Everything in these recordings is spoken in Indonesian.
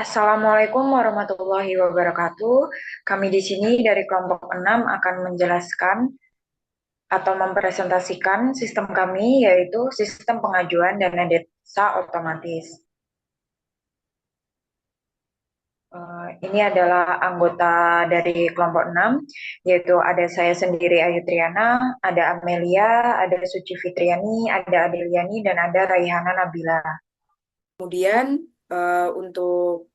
Assalamualaikum warahmatullahi wabarakatuh. Kami di sini dari kelompok 6 akan menjelaskan atau mempresentasikan sistem kami, yaitu sistem pengajuan dana desa otomatis. Ini adalah anggota dari kelompok 6, yaitu ada saya sendiri Ayu Triana, ada Amelia, ada Suci Fitriani, ada Adeliani, dan ada Raihana Nabila. Kemudian untuk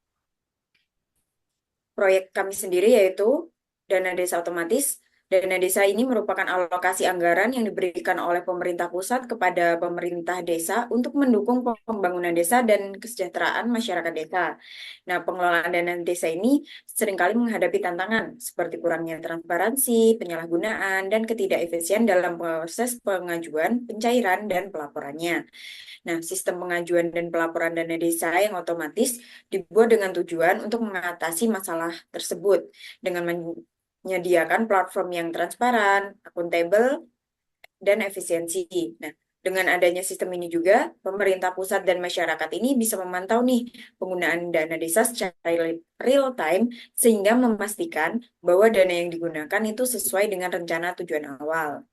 proyek kami sendiri yaitu dana desa otomatis. Dana desa ini merupakan alokasi anggaran yang diberikan oleh pemerintah pusat kepada pemerintah desa untuk mendukung pembangunan desa dan kesejahteraan masyarakat desa. Nah, pengelolaan dana desa ini seringkali menghadapi tantangan seperti kurangnya transparansi, penyalahgunaan, dan ketidakefisien dalam proses pengajuan, pencairan, dan pelaporannya. Nah, sistem pengajuan dan pelaporan dana desa yang otomatis dibuat dengan tujuan untuk mengatasi masalah tersebut dengan menyediakan platform yang transparan, akuntabel, dan efisiensi. Nah, dengan adanya sistem ini juga, pemerintah pusat dan masyarakat ini bisa memantau nih penggunaan dana desa secara real time sehingga memastikan bahwa dana yang digunakan itu sesuai dengan rencana tujuan awal.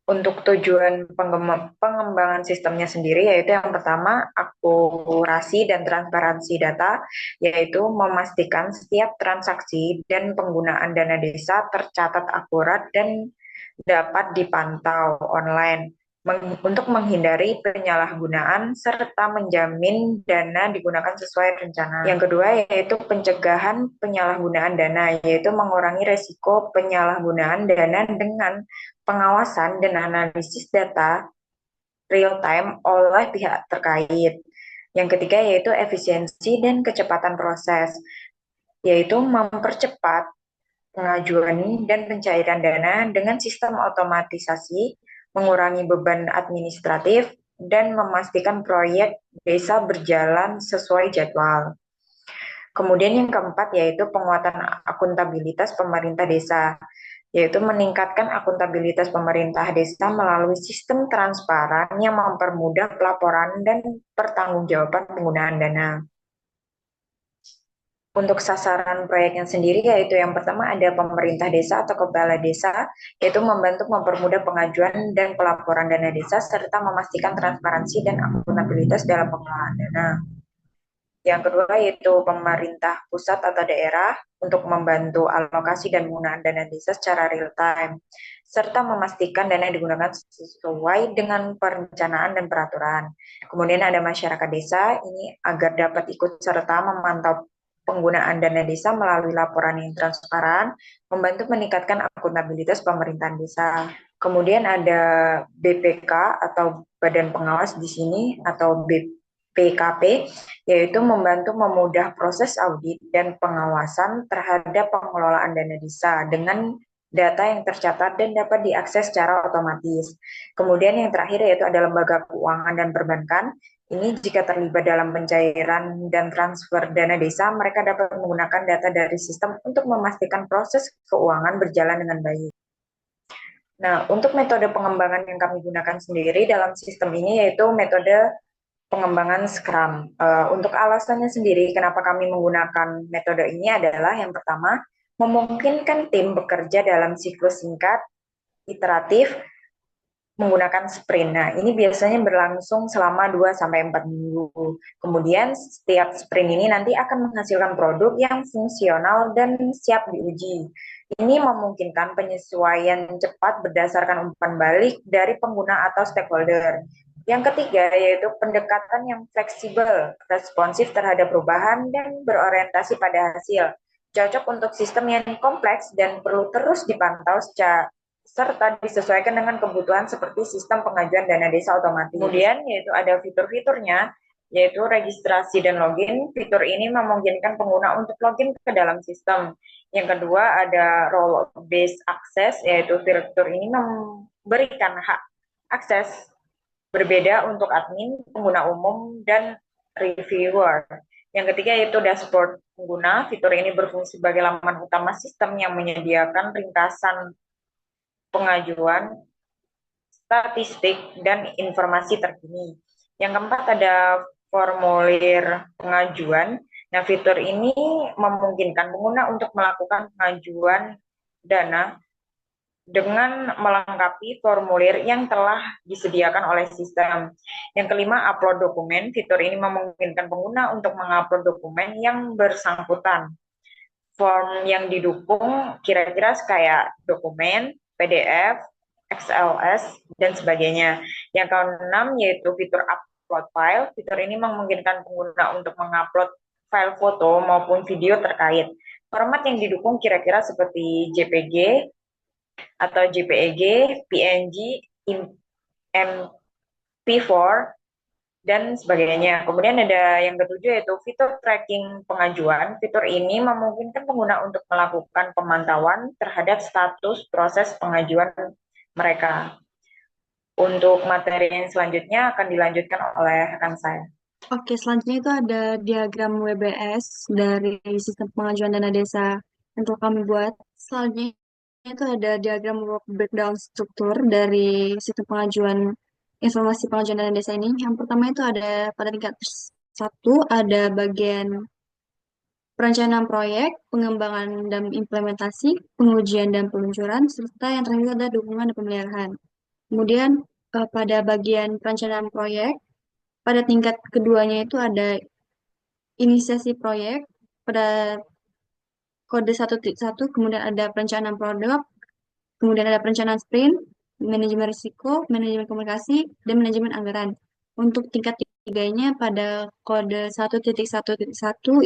Untuk tujuan pengembangan sistemnya sendiri, yaitu yang pertama, akurasi dan transparansi data, yaitu memastikan setiap transaksi dan penggunaan dana desa tercatat akurat dan dapat dipantau online untuk menghindari penyalahgunaan serta menjamin dana digunakan sesuai rencana. Yang kedua yaitu pencegahan penyalahgunaan dana, yaitu mengurangi resiko penyalahgunaan dana dengan pengawasan dan analisis data real time oleh pihak terkait. Yang ketiga yaitu efisiensi dan kecepatan proses, yaitu mempercepat pengajuan dan pencairan dana dengan sistem otomatisasi, mengurangi beban administratif, dan memastikan proyek desa berjalan sesuai jadwal. Kemudian yang keempat yaitu penguatan akuntabilitas pemerintah desa, yaitu meningkatkan akuntabilitas pemerintah desa melalui sistem transparan yang mempermudah pelaporan dan pertanggungjawaban penggunaan dana. Untuk sasaran proyeknya sendiri yaitu yang pertama ada pemerintah desa atau kepala desa, yaitu membantu mempermudah pengajuan dan pelaporan dana desa serta memastikan transparansi dan akuntabilitas dalam pengelolaan dana. Yang kedua yaitu pemerintah pusat atau daerah untuk membantu alokasi dan penggunaan dana desa secara real time, serta memastikan dana digunakan sesuai dengan perencanaan dan peraturan. Kemudian ada masyarakat desa ini agar dapat ikut serta memantau penggunaan dana desa melalui laporan yang transparan, membantu meningkatkan akuntabilitas pemerintahan desa. Kemudian ada BPK atau Badan Pengawas di sini atau BPKP, yaitu membantu memudah proses audit dan pengawasan terhadap pengelolaan dana desa dengan data yang tercatat dan dapat diakses secara otomatis. Kemudian yang terakhir yaitu ada lembaga keuangan dan perbankan. Ini jika terlibat dalam pencairan dan transfer dana desa, mereka dapat menggunakan data dari sistem untuk memastikan proses keuangan berjalan dengan baik. Nah, untuk metode pengembangan yang kami gunakan sendiri dalam sistem ini yaitu metode pengembangan Scrum. Untuk alasannya sendiri, kenapa kami menggunakan metode ini adalah yang pertama, memungkinkan tim bekerja dalam siklus singkat, iteratif, menggunakan sprint. Nah, ini biasanya berlangsung selama 2 sampai 4 minggu. Kemudian setiap sprint ini nanti akan menghasilkan produk yang fungsional dan siap diuji. Ini memungkinkan penyesuaian cepat berdasarkan umpan balik dari pengguna atau stakeholder. Yang ketiga yaitu pendekatan yang fleksibel, responsif terhadap perubahan, dan berorientasi pada hasil. Cocok untuk sistem yang kompleks dan perlu terus dipantau secara serta disesuaikan dengan kebutuhan seperti sistem pengajuan dana desa otomatis. Kemudian yaitu ada fitur-fiturnya, yaitu registrasi dan login. Fitur ini memungkinkan pengguna untuk login ke dalam sistem. Yang kedua ada role based access, yaitu fitur ini memberikan hak akses berbeda untuk admin, pengguna umum, dan reviewer. Yang ketiga yaitu dashboard pengguna. Fitur ini berfungsi sebagai laman utama sistem yang menyediakan ringkasan pengajuan, statistik, dan informasi terkini. Yang keempat ada formulir pengajuan. Nah, fitur ini memungkinkan pengguna untuk melakukan pengajuan dana dengan melengkapi formulir yang telah disediakan oleh sistem. Yang kelima, upload dokumen. Fitur ini memungkinkan pengguna untuk mengupload dokumen yang bersangkutan. Form yang didukung kira-kira kayak dokumen, PDF, XLS, dan sebagainya. Yang keenam yaitu fitur upload file. Fitur ini memungkinkan pengguna untuk mengupload file foto maupun video terkait. Format yang didukung kira-kira seperti JPG atau JPEG, PNG, MP4, dan sebagainya. Kemudian ada yang ketujuh yaitu fitur tracking pengajuan. Fitur ini memungkinkan pengguna untuk melakukan pemantauan terhadap status proses pengajuan mereka. Untuk materi yang selanjutnya akan dilanjutkan oleh rekan saya. Oke, selanjutnya itu ada diagram WBS dari sistem pengajuan dana desa yang telah kami buat. Selanjutnya itu ada diagram work breakdown struktur dari sistem pengajuan informasi pengajuan dana desa ini. Yang pertama itu ada pada tingkat satu ada bagian perencanaan proyek, pengembangan dan implementasi, pengujian dan peluncuran, serta yang terakhir ada dukungan dan pemeliharaan. Kemudian pada bagian perencanaan proyek, pada tingkat keduanya itu ada inisiasi proyek, pada kode 1.1, kemudian ada perencanaan produk, kemudian ada perencanaan sprint, manajemen risiko, manajemen komunikasi, dan manajemen anggaran. Untuk tingkat tiganya pada kode 1.1.1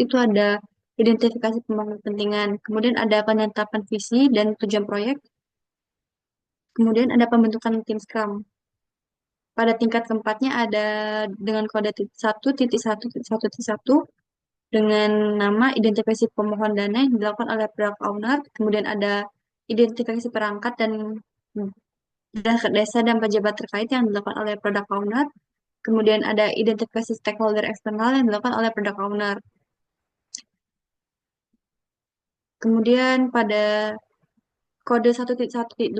itu ada identifikasi pembangun kepentingan, kemudian ada penetapan visi dan tujuan proyek, kemudian ada pembentukan tim Scrum. Pada tingkat keempatnya ada dengan kode 1.1.1.1 dengan nama identifikasi pemohon dana yang dilakukan oleh product owner, kemudian ada identifikasi perangkat dan desa dan pejabat terkait yang dilakukan oleh product owner, kemudian ada identifikasi stakeholder eksternal yang dilakukan oleh product owner. Kemudian pada kode 1.1.2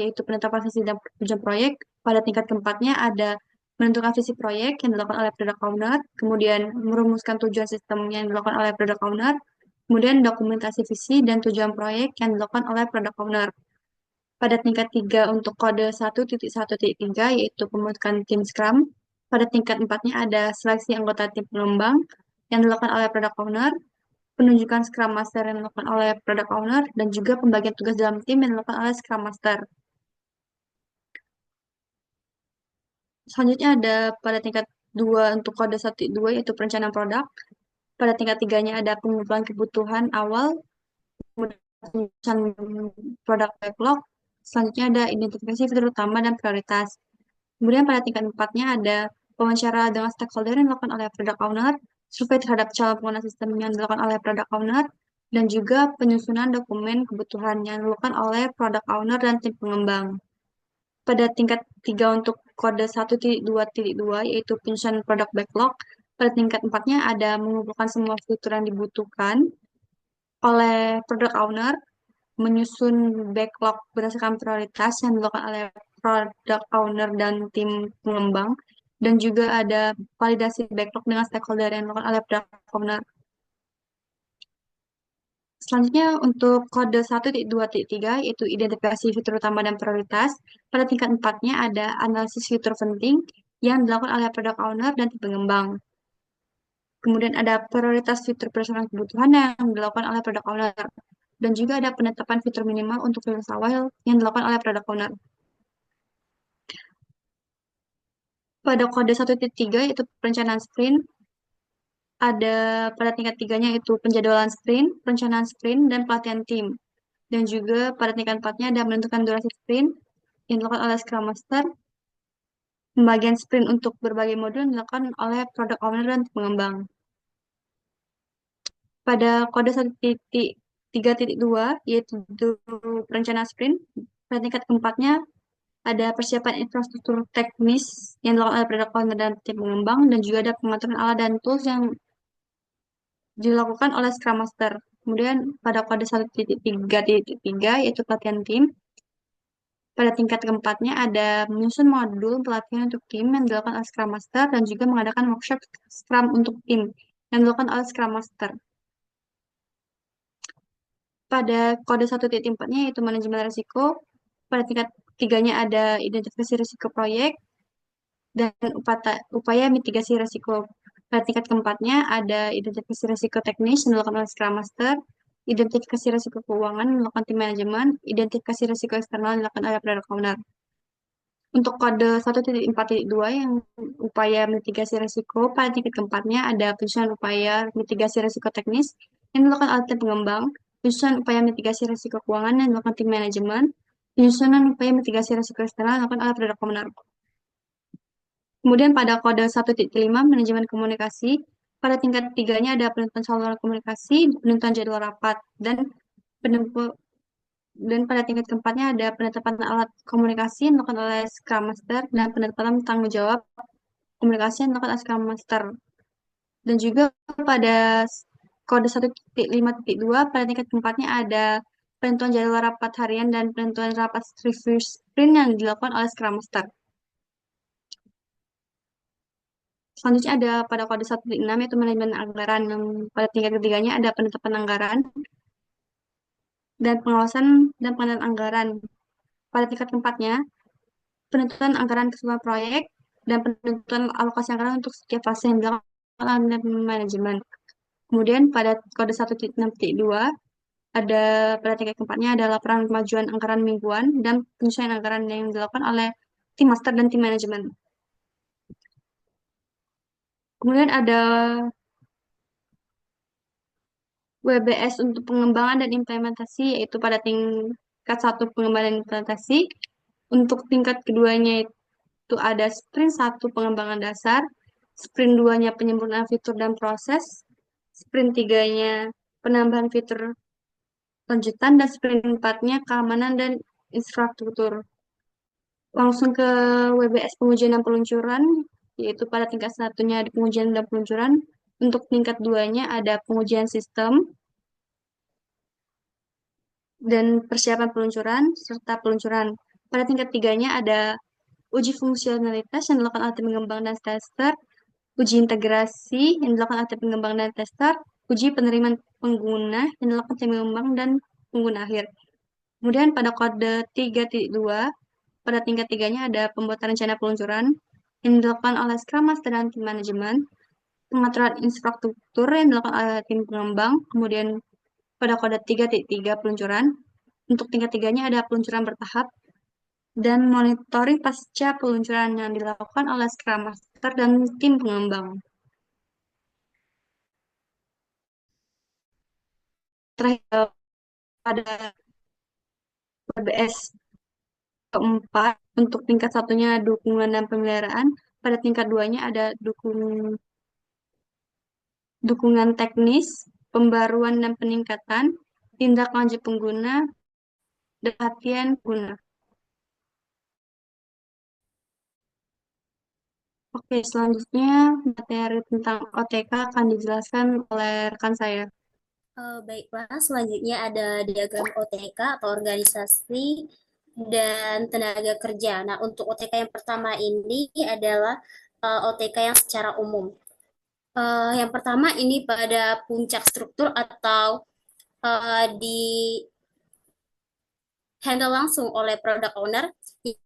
yaitu penetapan visi dan tujuan proyek, pada tingkat keempatnya ada menentukan visi proyek yang dilakukan oleh product owner, kemudian merumuskan tujuan sistem yang dilakukan oleh product owner, kemudian dokumentasi visi dan tujuan proyek yang dilakukan oleh product owner. Pada tingkat 3 untuk kode 1.1.3 yaitu pembentukan tim Scrum. Pada tingkat 4-nya ada seleksi anggota tim pengembang yang dilakukan oleh product owner, penunjukan Scrum Master yang dilakukan oleh product owner, dan juga pembagian tugas dalam tim yang dilakukan oleh Scrum Master. Selanjutnya ada pada tingkat 2 untuk kode 1.2 yaitu perencanaan produk. Pada tingkat 3-nya ada pengumpulan kebutuhan awal, kemudian penyusunan produk backlog. Selanjutnya ada identifikasi fitur utama dan prioritas. Kemudian pada tingkat 4-nya ada wawancara dengan stakeholder yang dilakukan oleh product owner, survei terhadap calon pengguna sistem yang dilakukan oleh product owner, dan juga penyusunan dokumen kebutuhan yang dilakukan oleh product owner dan tim pengembang. Pada tingkat 3 untuk kode 1.2.2 yaitu penyusunan product backlog, pada tingkat 4-nya ada mengumpulkan semua fitur yang dibutuhkan oleh product owner, menyusun backlog berdasarkan prioritas yang dilakukan oleh product owner dan tim pengembang, dan juga ada validasi backlog dengan stakeholder yang dilakukan oleh product owner. Selanjutnya untuk kode 1.2.3 yaitu identifikasi fitur utama dan prioritas. Pada tingkat 4-nya ada analisis fitur penting yang dilakukan oleh product owner dan tim pengembang. Kemudian ada prioritas fitur berdasarkan kebutuhan yang dilakukan oleh product owner. Dan juga ada penetapan fitur minimal untuk rilis awal yang dilakukan oleh product owner. Pada kode 1.3 yaitu perencanaan sprint, ada pada tingkat 3-nya itu penjadwalan sprint, perencanaan sprint, dan pelatihan tim. Dan juga pada tingkat 4-nya ada menentukan durasi sprint yang dilakukan oleh Scrum Master, pembagian sprint untuk berbagai modul yang dilakukan oleh product owner dan pengembang. Pada kode 1.3.2 yaitu perencanaan sprint, pada tingkat keempatnya ada persiapan infrastruktur teknis yang dilakukan oleh product owner dan tim pengembang, dan juga ada pengaturan alat dan tools yang dilakukan oleh Scrum Master. Kemudian pada kode 1.3.3 yaitu pelatihan tim, Pada tingkat keempatnya ada menyusun modul pelatihan untuk tim yang dilakukan oleh Scrum Master dan juga mengadakan workshop Scrum untuk tim yang dilakukan oleh Scrum Master. Pada kode 1.4-nya yaitu manajemen risiko, pada tingkat tiganya ada identifikasi risiko proyek dan upaya mitigasi risiko. Pada tingkat keempatnya ada identifikasi risiko teknis yang dilakukan oleh Scrum Master, identifikasi risiko keuangan yang dilakukan tim manajemen, identifikasi risiko eksternal yang dilakukan oleh product owner. Untuk kode 1.4.2 yang upaya mitigasi risiko, pada tingkat keempatnya ada penyusunan upaya mitigasi risiko teknis yang dilakukan oleh tim pengembang, penyusunan upaya mitigasi risiko keuangan yang dilakukan tim manajemen, penyusunan upaya mitigasi risiko eksternal yang dilakukan oleh product owner. Kemudian pada kode 1.5 manajemen komunikasi, pada tingkat tiganya ada penentuan saluran komunikasi, penentuan jadwal rapat, dan pada tingkat keempatnya ada penetapan alat komunikasi yang dilakukan oleh Scrum Master dan penetapan tanggung jawab komunikasi yang dilakukan oleh Scrum Master. Dan juga pada kode 1.5.2 pada tingkat keempatnya ada penentuan jadwal rapat harian dan penentuan rapat review sprint yang dilakukan oleh Scrum Master. Selanjutnya ada pada kode 1.6 yaitu manajemen anggaran. Yang pada tingkat ketiganya ada penetapan anggaran dan pengawasan dan pengelolaan anggaran. Pada tingkat keempatnya, penentuan anggaran keseluruhan proyek dan penentuan alokasi anggaran untuk setiap fase yang dilakukan oleh manajemen. Kemudian pada kode 1.6.2 ada pada tingkat keempatnya ada laporan kemajuan anggaran mingguan dan penyesuaian anggaran yang dilakukan oleh tim master dan tim manajemen. Kemudian ada WBS untuk pengembangan dan implementasi, yaitu pada tingkat 1 pengembangan dan implementasi. Untuk tingkat keduanya itu ada sprint 1 pengembangan dasar, sprint 2-nya penyempurnaan fitur dan proses, sprint 3-nya penambahan fitur lanjutan, dan sprint 4-nya keamanan dan infrastruktur. Langsung ke WBS pengujian dan peluncuran, yaitu pada tingkat satunya ada pengujian dan peluncuran. Untuk tingkat 2-nya ada pengujian sistem, dan persiapan peluncuran, serta peluncuran. Pada tingkat tiganya ada uji fungsionalitas yang dilakukan oleh tim pengembang dan tester, uji integrasi yang dilakukan oleh tim pengembang dan tester, uji penerimaan pengguna yang dilakukan tim pengembang dan pengguna akhir. Kemudian pada kode 3.2, pada tingkat tiganya ada pembuatan rencana peluncuran yang dilakukan oleh Scrum Master dan tim manajemen, pengaturan infrastruktur yang dilakukan oleh tim pengembang, kemudian pada kode 3.3 peluncuran. Untuk tingkat tiganya ada peluncuran bertahap dan monitoring pasca peluncuran yang dilakukan oleh Scrum Master dan tim pengembang. Terakhir pada WBS keempat, untuk tingkat satunya dukungan dan pemeliharaan, pada tingkat duanya ada dukungan teknis, pembaruan dan peningkatan, tindak lanjut pengguna, dan perhatian pengguna. Oke, selanjutnya materi tentang OTK akan dijelaskan oleh rekan saya. Baiklah, selanjutnya ada diagram OTK atau organisasi dan tenaga kerja. Nah, untuk OTK yang pertama ini adalah OTK yang secara umum. Yang pertama ini pada puncak struktur atau di handle langsung oleh product owner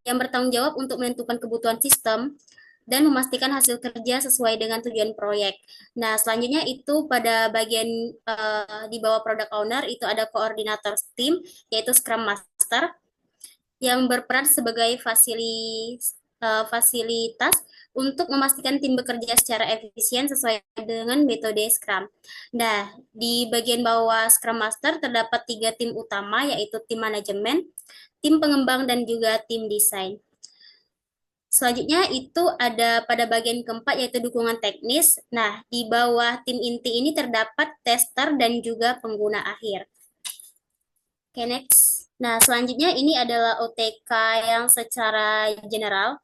yang bertanggung jawab untuk menentukan kebutuhan sistem dan memastikan hasil kerja sesuai dengan tujuan proyek. Nah, selanjutnya itu pada bagian di bawah product owner itu ada koordinator tim, yaitu Scrum Master, yang berperan sebagai fasilitas untuk memastikan tim bekerja secara efisien sesuai dengan metode Scrum. Nah, di bagian bawah Scrum Master terdapat 3 tim utama, yaitu tim manajemen, tim pengembang, dan juga tim desain. Selanjutnya itu ada pada bagian keempat yaitu dukungan teknis. Nah, di bawah tim inti ini terdapat tester dan juga pengguna akhir. Oke, next. Nah, selanjutnya ini adalah OTK yang secara general.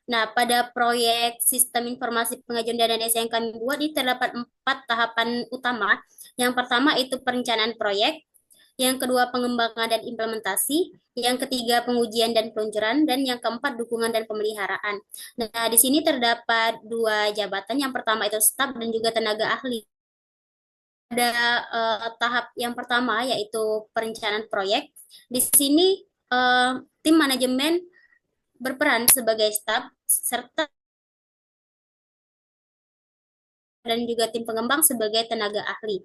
Nah, pada proyek sistem informasi pengajuan dana desa yang kami buat, ini terdapat 4 tahapan utama. Yang pertama itu perencanaan proyek, yang kedua pengembangan dan implementasi, yang ketiga pengujian dan peluncuran, dan yang keempat dukungan dan pemeliharaan. Nah, di sini terdapat dua jabatan. Yang pertama itu staf dan juga tenaga ahli. Ada tahap yang pertama yaitu perencanaan proyek. Di sini eh, tim manajemen berperan sebagai staf serta dan juga tim pengembang sebagai tenaga ahli.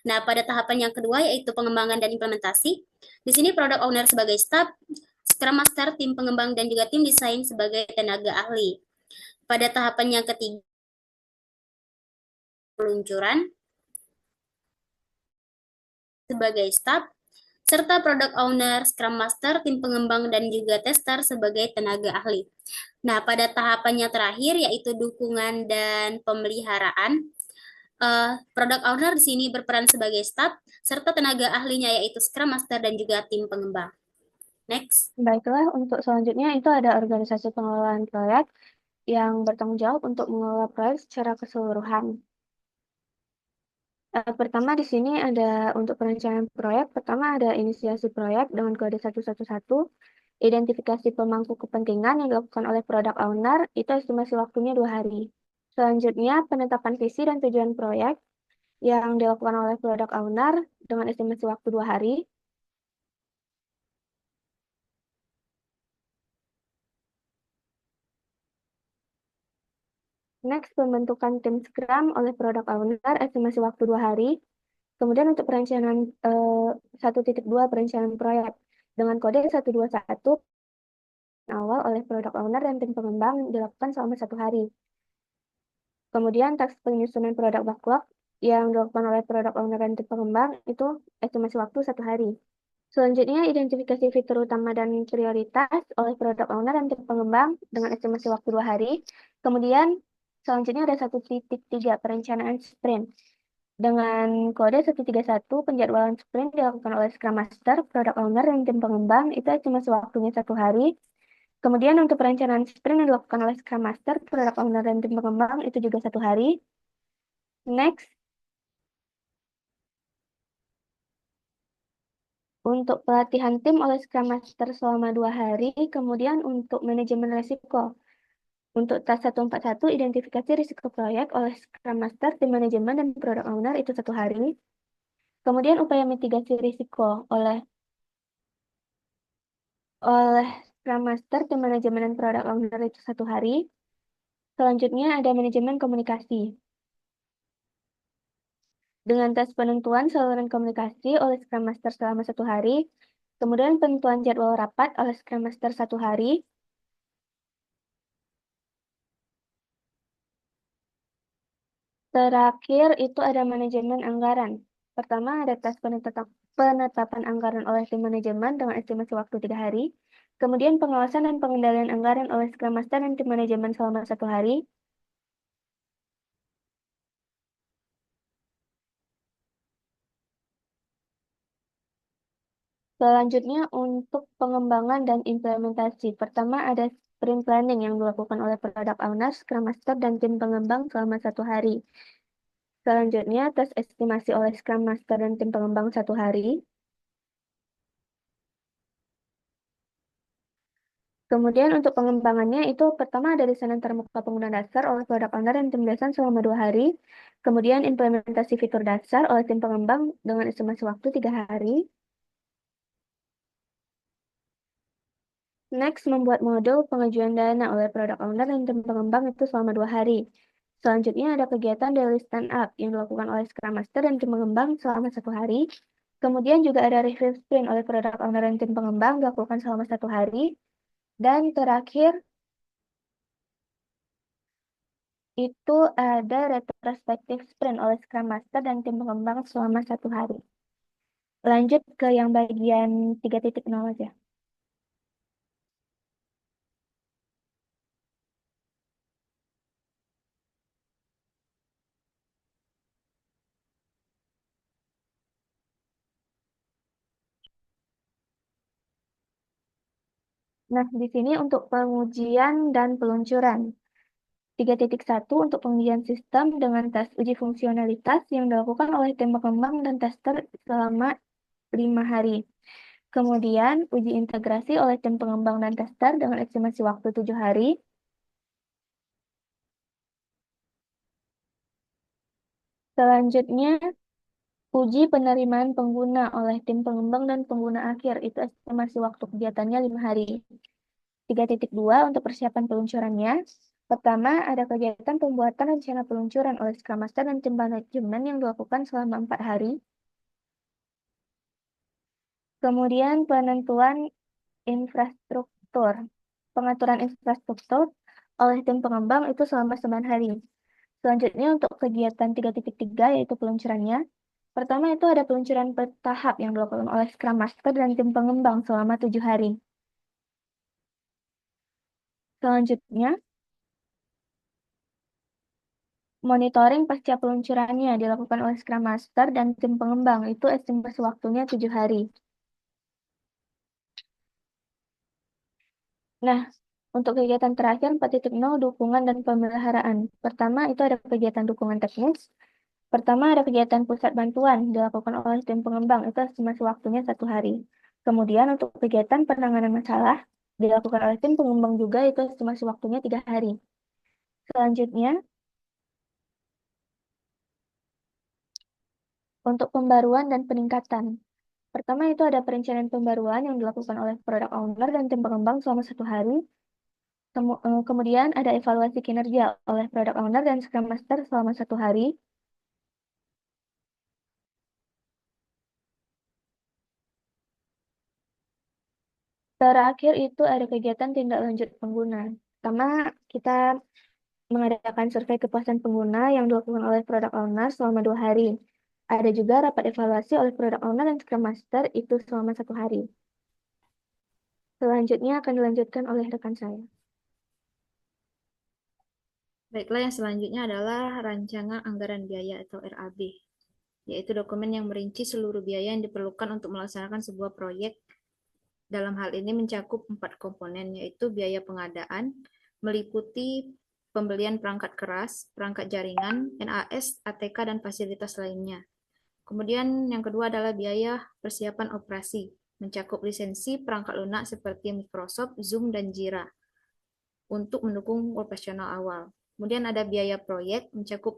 Nah, pada tahapan yang kedua yaitu pengembangan dan implementasi, di sini product owner sebagai staf, Scrum Master, tim pengembang dan juga tim desain sebagai tenaga ahli. Pada tahapan yang ketiga, peluncuran sebagai staf, serta product owner, Scrum Master, tim pengembang dan juga tester sebagai tenaga ahli. Nah, pada tahapannya terakhir yaitu dukungan dan pemeliharaan, product owner di sini berperan sebagai staff, serta tenaga ahlinya yaitu Scrum Master dan juga tim pengembang. Next. Baiklah, untuk selanjutnya itu ada organisasi pengelolaan proyek yang bertanggung jawab untuk mengelola proyek secara keseluruhan. Pertama di sini ada untuk perencanaan proyek, pertama ada inisiasi proyek dengan kode 111, identifikasi pemangku kepentingan yang dilakukan oleh product owner, itu estimasi waktunya 2 hari. Selanjutnya, penetapan visi dan tujuan proyek yang dilakukan oleh product owner dengan estimasi waktu 2 hari. Next, pembentukan tim Scrum oleh product owner, estimasi waktu 2 hari. Kemudian untuk perencanaan 1.2 perencanaan proyek dengan kode 121 awal oleh product owner dan tim pengembang dilakukan selama 1 hari. Kemudian task penyusunan produk backlog yang dilakukan oleh product owner dan tim pengembang itu estimasi waktu 1 hari. Selanjutnya, identifikasi fitur utama dan prioritas oleh product owner dan tim pengembang dengan estimasi waktu 2 hari. Kemudian, selanjutnya ada 1.3 perencanaan sprint. Dengan kode 131, penjadwalan sprint dilakukan oleh Scrum Master, product owner, dan tim pengembang. Itu estimasi waktunya 1 hari. Kemudian untuk perencanaan sprint yang dilakukan oleh Scrum Master, product owner, dan tim pengembang itu juga 1 hari. Next, untuk pelatihan tim oleh Scrum Master selama 2 hari. Kemudian untuk manajemen risiko. Untuk task 141, identifikasi risiko proyek oleh Scrum Master, tim manajemen, dan product owner itu 1 hari. Kemudian upaya mitigasi risiko oleh Scrum Master, tim manajemen, dan product owner itu 1 hari. Selanjutnya ada manajemen komunikasi. Dengan tes penentuan saluran komunikasi oleh Scrum Master selama 1 hari. Kemudian penentuan jadwal rapat oleh Scrum Master 1 hari. Terakhir itu ada manajemen anggaran. Pertama ada tes penetapan anggaran oleh tim manajemen dengan estimasi waktu 3 hari. Kemudian pengawasan dan pengendalian anggaran oleh Scrum Master dan tim manajemen selama 1 hari. Selanjutnya untuk pengembangan dan implementasi. Pertama ada sprint planning yang dilakukan oleh product owner, Scrum Master, dan tim pengembang selama 1 hari. Selanjutnya tes estimasi oleh Scrum Master dan tim pengembang 1 hari. Kemudian untuk pengembangannya itu pertama ada desain antarmuka pengguna dasar oleh product owner dan tim desain selama 2 hari. Kemudian implementasi fitur dasar oleh tim pengembang dengan estimasi waktu 3 hari. Next, membuat modul pengajuan dana oleh product owner dan tim pengembang itu selama 2 hari. Selanjutnya ada kegiatan daily stand up yang dilakukan oleh Scrum Master dan tim pengembang selama 1 hari. Kemudian juga ada review sprint oleh product owner dan tim pengembang dilakukan selama 1 hari. Dan terakhir itu ada retrospektif sprint oleh Scrum Master dan tim pengembang selama 1 hari. Lanjut ke yang bagian 3.0 aja. Nah, di sini untuk pengujian dan peluncuran. 3.1 untuk pengujian sistem dengan tes uji fungsionalitas yang dilakukan oleh tim pengembang dan tester selama 5 hari. Kemudian, uji integrasi oleh tim pengembang dan tester dengan estimasi waktu 7 hari. Selanjutnya, uji penerimaan pengguna oleh tim pengembang dan pengguna akhir. Itu estimasi waktu kegiatannya 5 hari. 3.2 untuk persiapan peluncurannya. Pertama, ada kegiatan pembuatan rencana peluncuran oleh Scrum Master dan tim manajemen yang dilakukan selama 4 hari. Kemudian, penentuan infrastruktur. Pengaturan infrastruktur oleh tim pengembang itu selama 9 hari. Selanjutnya untuk kegiatan 3.3 yaitu peluncurannya. Pertama itu ada peluncuran bertahap yang dilakukan oleh Scrum Master dan tim pengembang selama 7 hari. Selanjutnya, monitoring pasca peluncurannya dilakukan oleh Scrum Master dan tim pengembang. Itu estimasi waktunya 7 hari. Nah, untuk kegiatan terakhir 4.0 dukungan dan pemeliharaan. Pertama itu ada kegiatan dukungan teknis. Pertama ada kegiatan pusat bantuan dilakukan oleh tim pengembang. Itu estimasi waktunya 1 hari. Kemudian untuk kegiatan penanganan masalah dilakukan oleh tim pengembang juga itu estimasi waktunya 3 hari. Selanjutnya, untuk pembaruan dan peningkatan. Pertama itu ada perencanaan pembaruan yang dilakukan oleh product owner dan tim pengembang selama 1 hari. Kemudian ada evaluasi kinerja oleh product owner dan Scrum Master selama 1 hari. Terakhir itu ada kegiatan tindak lanjut pengguna. Pertama, kita mengadakan survei kepuasan pengguna yang dilakukan oleh product owner selama 2 hari. Ada juga rapat evaluasi oleh product owner dan Scrum Master itu selama 1 hari. Selanjutnya akan dilanjutkan oleh rekan saya. Baiklah, yang selanjutnya adalah rancangan anggaran biaya atau RAB, yaitu dokumen yang merinci seluruh biaya yang diperlukan untuk melaksanakan sebuah proyek. Dalam hal ini mencakup 4 komponen, yaitu biaya pengadaan, meliputi pembelian perangkat keras, perangkat jaringan, NAS, ATK, dan fasilitas lainnya. Kemudian yang kedua adalah biaya persiapan operasi, mencakup lisensi perangkat lunak seperti Microsoft, Zoom, dan Jira untuk mendukung operasional awal. Kemudian ada biaya proyek, mencakup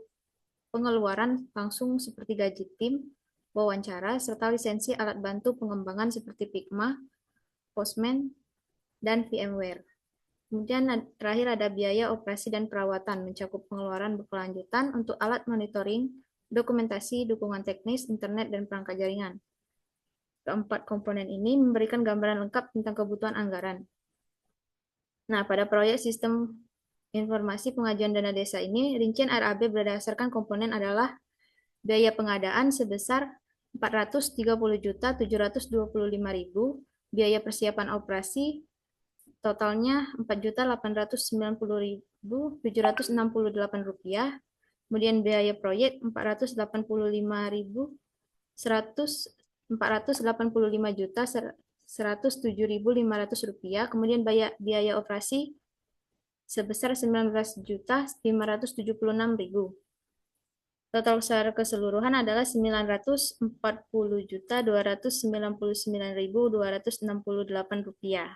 pengeluaran langsung seperti gaji tim, wawancara, serta lisensi alat bantu pengembangan seperti Figma, Postman, dan VMware. Kemudian terakhir ada biaya operasi dan perawatan, mencakup pengeluaran berkelanjutan untuk alat monitoring, dokumentasi, dukungan teknis, internet, dan perangkat jaringan. Keempat komponen ini memberikan gambaran lengkap tentang kebutuhan anggaran. Nah, pada proyek sistem informasi pengajuan dana desa ini, rincian RAB berdasarkan komponen adalah biaya pengadaan sebesar 430.725.000, biaya persiapan operasi totalnya 4.890.768 rupiah, kemudian biaya proyek 485.107.500 rupiah, kemudian biaya operasi sebesar 19.576.000. Total secara keseluruhan adalah 940.299.268 rupiah.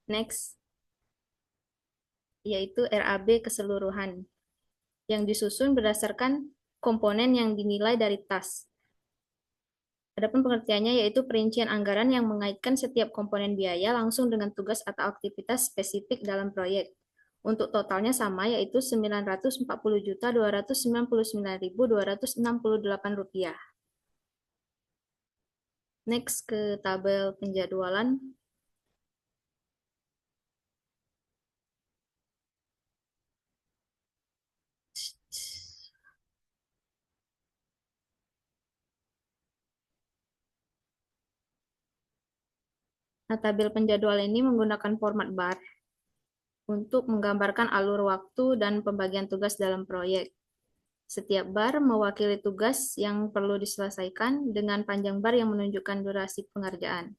Next, yaitu RAB keseluruhan, yang disusun berdasarkan komponen yang dinilai dari tas. Adapun pengertiannya yaitu perincian anggaran yang mengaitkan setiap komponen biaya langsung dengan tugas atau aktivitas spesifik dalam proyek. Untuk totalnya sama, yaitu 940.299.268 rupiah. Next ke tabel penjadwalan. Nah, tabel penjadwal ini menggunakan format bar untuk menggambarkan alur waktu dan pembagian tugas dalam proyek. Setiap bar mewakili tugas yang perlu diselesaikan dengan panjang bar yang menunjukkan durasi pengerjaan.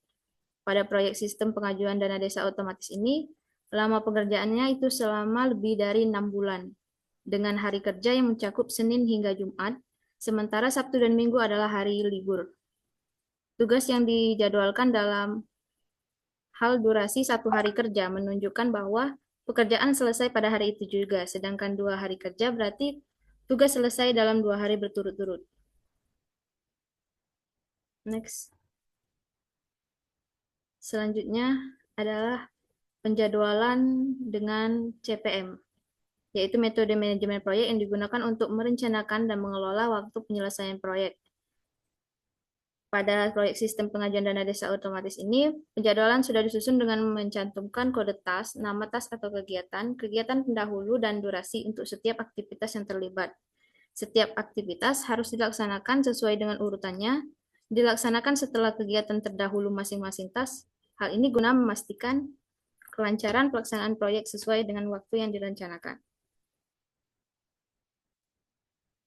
Pada proyek sistem pengajuan dana desa otomatis ini, lama pengerjaannya itu selama lebih dari 6 bulan, dengan hari kerja yang mencakup Senin hingga Jumat, sementara Sabtu dan Minggu adalah hari libur. Tugas yang dijadwalkan dalam hal durasi 1 hari kerja menunjukkan bahwa pekerjaan selesai pada hari itu juga, sedangkan 2 hari kerja berarti tugas selesai dalam 2 hari berturut-turut. Next. Selanjutnya adalah penjadwalan dengan CPM, yaitu metode manajemen proyek yang digunakan untuk merencanakan dan mengelola waktu penyelesaian proyek. Pada proyek sistem pengajuan dana desa otomatis ini, penjadwalan sudah disusun dengan mencantumkan kode task, nama task atau kegiatan, kegiatan pendahulu, dan durasi untuk setiap aktivitas yang terlibat. Setiap aktivitas harus dilaksanakan sesuai dengan urutannya, dilaksanakan setelah kegiatan terdahulu masing-masing task. Hal ini guna memastikan kelancaran pelaksanaan proyek sesuai dengan waktu yang direncanakan.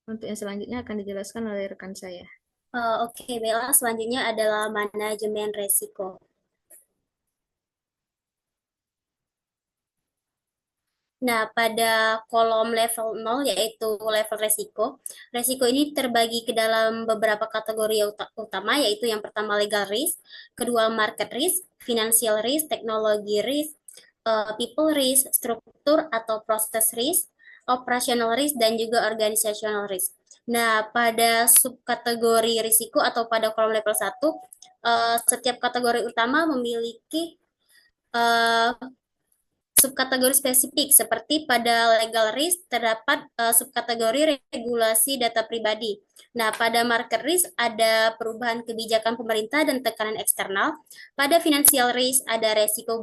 Untuk yang selanjutnya akan dijelaskan oleh rekan saya. Oke, Bella, selanjutnya adalah manajemen resiko. Nah, pada kolom level 0 yaitu level resiko, resiko ini terbagi ke dalam beberapa kategori utama, yaitu yang pertama legal risk, kedua market risk, financial risk, teknologi risk, people risk, struktur atau proses risk, operational risk, dan juga organizational risk. Nah, pada subkategori risiko atau pada kolom level 1, setiap kategori utama memiliki subkategori spesifik, seperti pada legal risk terdapat subkategori regulasi data pribadi. Nah, pada market risk ada perubahan kebijakan pemerintah dan tekanan eksternal. Pada financial risk ada resiko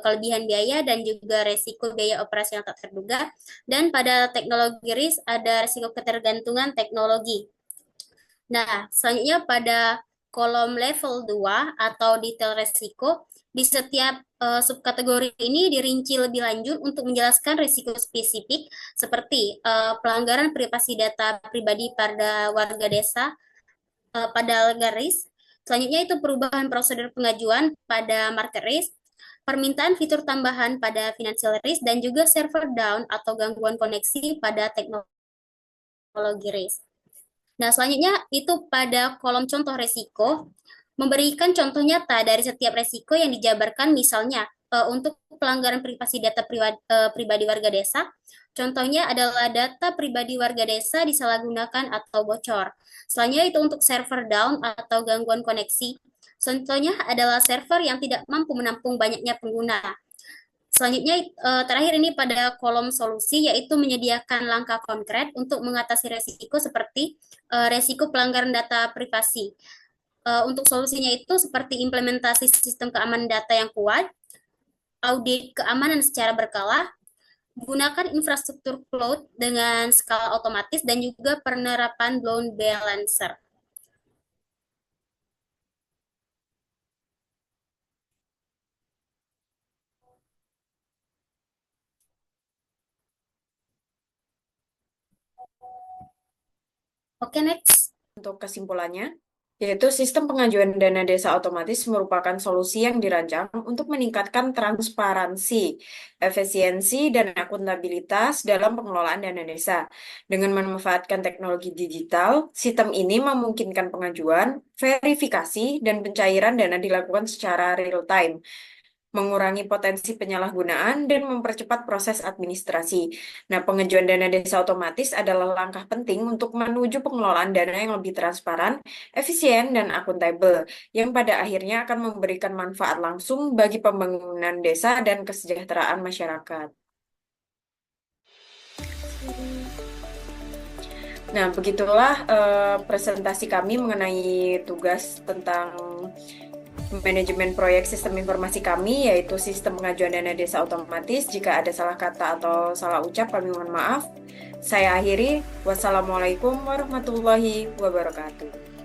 kelebihan biaya dan juga resiko biaya operasional tak terduga. Dan pada teknologi risk ada resiko ketergantungan teknologi. Nah, selanjutnya pada kolom level 2 atau detail resiko, di setiap subkategori ini dirinci lebih lanjut untuk menjelaskan risiko spesifik seperti pelanggaran privasi data pribadi pada warga desa pada legal risk. Selanjutnya itu perubahan prosedur pengajuan pada market risk, permintaan fitur tambahan pada financial risk, dan juga server down atau gangguan koneksi pada teknologi risk. Nah, selanjutnya itu pada kolom contoh resiko, memberikan contoh nyata dari setiap resiko yang dijabarkan, misalnya untuk pelanggaran privasi data pribadi warga desa, contohnya adalah data pribadi warga desa disalahgunakan atau bocor. Selanjutnya itu untuk server down atau gangguan koneksi, contohnya adalah server yang tidak mampu menampung banyaknya pengguna. Selanjutnya, terakhir ini pada kolom solusi, yaitu menyediakan langkah konkret untuk mengatasi resiko seperti resiko pelanggaran data privasi. Untuk solusinya itu seperti implementasi sistem keamanan data yang kuat, audit keamanan secara berkala, gunakan infrastruktur cloud dengan skala otomatis, dan juga penerapan load balancer. Oke, next. Untuk kesimpulannya, yaitu sistem pengajuan dana desa otomatis merupakan solusi yang dirancang untuk meningkatkan transparansi, efisiensi, dan akuntabilitas dalam pengelolaan dana desa. Dengan memanfaatkan teknologi digital, sistem ini memungkinkan pengajuan, verifikasi, dan pencairan dana dilakukan secara real-time, mengurangi potensi penyalahgunaan, dan mempercepat proses administrasi. Nah, pengajuan dana desa otomatis adalah langkah penting untuk menuju pengelolaan dana yang lebih transparan, efisien, dan akuntabel, yang pada akhirnya akan memberikan manfaat langsung bagi pembangunan desa dan kesejahteraan masyarakat. Nah, begitulah presentasi kami mengenai tugas tentang manajemen proyek sistem informasi kami, yaitu sistem pengajuan dana desa otomatis. Jika ada salah kata atau salah ucap, kami mohon maaf. Saya akhiri. Wassalamualaikum warahmatullahi wabarakatuh.